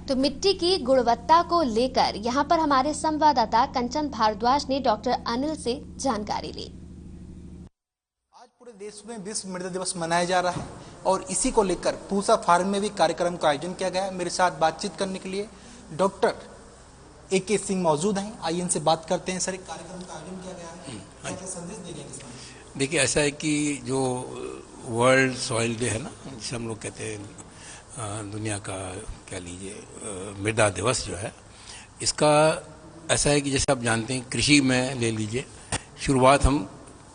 तो मिट्टी की गुणवत्ता को लेकर यहां पर हमारे संवाददाता कंचन भारद्वाज ने डॉक्टर अनिल से जानकारी ली। आज पूरे देश में विश्व मृदा दिवस मनाया जा रहा है और इसी को लेकर पूसा फार्म में भी कार्यक्रम का आयोजन किया गया है। मेरे साथ बातचीत करने के लिए डॉक्टर AK सिंह मौजूद हैं। आइए इनसे बात करते हैं। सर, एक कार्यक्रम का आयोजन किया गया है, क्या संदेश देंगे किसान? देखिए, ऐसा है कि जो वर्ल्ड सॉइल डे है ना, जिसे हम लोग कहते हैं दुनिया का कह लीजिए मृदा दिवस जो है, इसका ऐसा है कि जैसे आप जानते हैं कृषि में ले लीजिए, शुरुआत हम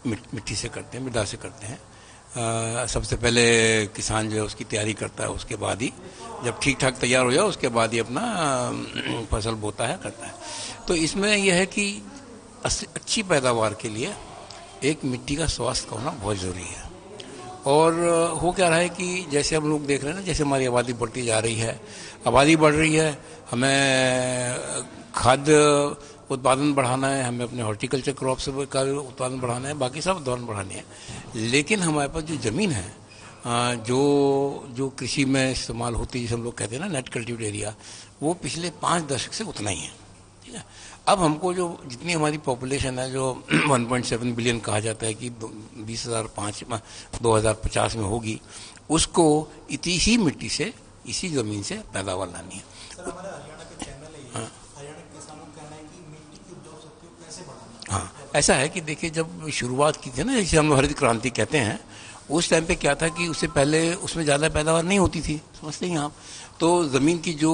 मिट्टी से करते हैं, मृदा से करते हैं। सबसे पहले किसान जो है उसकी तैयारी करता है, उसके बाद ही जब ठीक ठाक तैयार हो जाए उसके बाद ही अपना फसल बोता है, करता है। तो इसमें यह है कि अच्छी पैदावार के लिए एक मिट्टी का स्वास्थ्य होना बहुत ज़रूरी है। और हो क्या रहा है कि जैसे हम लोग देख रहे हैं ना, जैसे हमारी आबादी बढ़ती जा रही है, आबादी बढ़ रही है, हमें खाद्य उत्पादन बढ़ाना है, हमें अपने हॉर्टिकल्चर क्रॉप से का उत्पादन बढ़ाना है, बाकी सब उत्पादन बढ़ाने हैं। लेकिन हमारे पास जो ज़मीन है, जो कृषि में इस्तेमाल होती है, जिसे हम लोग कहते हैं ना नेट कल्टीवेट एरिया, वो पिछले 5 दशक से उतना ही है। ठीक है, अब हमको जो जितनी हमारी पॉपुलेशन है, जो 1.7 बिलियन कहा जाता है कि 2050 में होगी, उसको इसी मिट्टी से, इसी ज़मीन से पैदावार लानी है। हाँ, ऐसा है कि देखिए, जब शुरुआत की थी ना, जैसे हम हरित क्रांति कहते हैं, उस टाइम पे क्या था कि उससे पहले उसमें ज़्यादा पैदावार नहीं होती थी, समझते हैं आप। तो ज़मीन की जो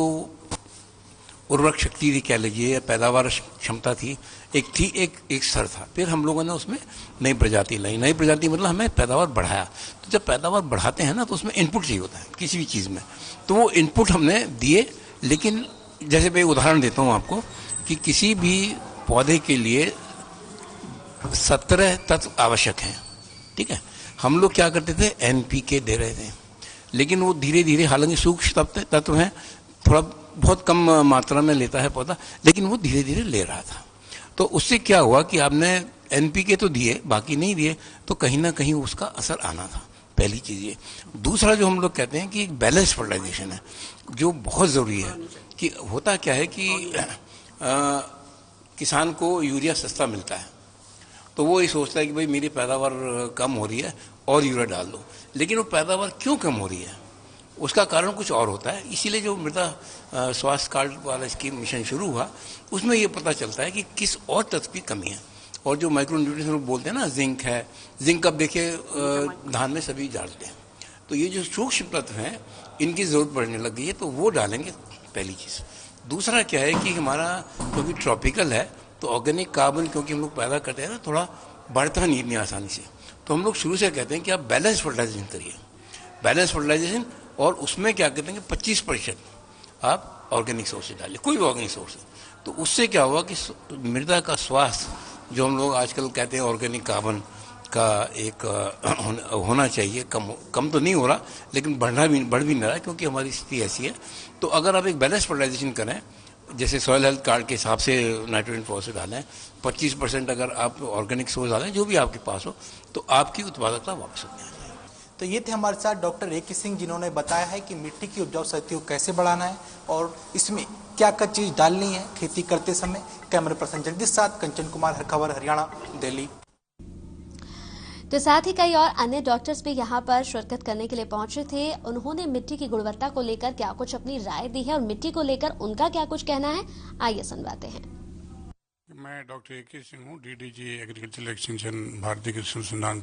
उर्वरक शक्ति थी कह लीजिए, या पैदावार क्षमता थी, एक स्तर था। फिर हम लोगों ने उसमें नई प्रजाति लाई। नई प्रजाति मतलब हमें पैदावार बढ़ाया। तो जब पैदावार बढ़ाते हैं ना, तो उसमें इनपुट चाहिए होता है किसी भी चीज़ में, तो वो इनपुट हमने दिए। लेकिन जैसे मैं उदाहरण देता हूँ आपको कि किसी भी पौधे के लिए 17 तत्व आवश्यक हैं। ठीक है, हम लोग क्या करते थे, NPK दे रहे थे, लेकिन वो धीरे धीरे, हालांकि सूक्ष्म तत्व हैं, थोड़ा बहुत कम मात्रा में लेता है पौधा, लेकिन वो धीरे धीरे ले रहा था। तो उससे क्या हुआ कि आपने NPK तो दिए, बाकी नहीं दिए, तो कहीं ना कहीं उसका असर आना था। पहली चीज़ ये। दूसरा जो हम लोग कहते हैं कि एक बैलेंस फर्टिलाइजेशन है, जो बहुत ज़रूरी है। कि होता क्या है कि किसान को यूरिया सस्ता मिलता है, तो वो ये सोचता है कि भाई मेरी पैदावार कम हो रही है और यूरिया डाल दो। लेकिन वो पैदावार क्यों कम हो रही है, उसका कारण कुछ और होता है। इसीलिए जो मृदा स्वास्थ्य कार्ड वाला स्कीम मिशन शुरू हुआ, उसमें ये पता चलता है कि किस और तत्व की कमी है। और जो माइक्रो न्यूट्रिएंट्स लोग बोलते हैं ना, जिंक है, जिंक अब देखिए धान में सभी डालते हैं। तो ये जो सूक्ष्म तत्व हैं, इनकी ज़रूरत पड़ने लग गई है, तो वो डालेंगे, पहली चीज़। दूसरा क्या है कि हमारा क्योंकि ट्रॉपिकल है, तो ऑर्गेनिक कार्बन क्योंकि हम लोग पैदा करते हैं ना, थोड़ा बढ़ता नहीं इतनी आसानी से। तो हम लोग शुरू से कहते हैं कि आप बैलेंस फर्टिलाइजेशन करिए, बैलेंस फर्टिलाइजेशन। और उसमें क्या कहते हैं कि 25% आप ऑर्गेनिक सोर्स से डालिए, कोई भी ऑर्गेनिक सोर्स। तो उससे क्या हुआ कि मृदा का स्वास्थ्य, जो हम लोग आजकल कहते हैं ऑर्गेनिक कार्बन का एक होना चाहिए, कम तो नहीं हो रहा, लेकिन बढ़ भी नहीं रहा है, क्योंकि हमारी स्थिति ऐसी है। तो अगर आप एक बैलेंस फर्टिलाइजेशन करें, जैसे सॉइल हेल्थ कार्ड के हिसाब से नाइट्रोजन फॉस्फेट डालें, 25% अगर आप ऑर्गेनिक सोर्स डालें, जो भी आपके पास हो, तो आपकी उत्पादकता वापस होती है। तो ये थे हमारे साथ डॉक्टर AK सिंह, जिन्होंने बताया है कि मिट्टी की उपजाऊ शक्ति को कैसे बढ़ाना है और इसमें क्या क्या चीज़ डालनी है खेती करते समय। कैमरा पर्सन जगदीश साथ कंचन कुमार, हर खबर हरियाणा, दिल्ली। तो साथ ही कई और अन्य डॉक्टर्स भी यहाँ पर शिरकत करने के लिए पहुंचे थे। उन्होंने मिट्टी की गुणवत्ता को लेकर क्या कुछ अपनी राय दी है और मिट्टी को लेकर उनका क्या कुछ कहना है, आइए सुनवाते हैं। मैं डॉक्टर AK सिंह हूँ, DDG एग्रीकल्चरल एक्सटेंशन, भारतीय कृषि अनुसंधान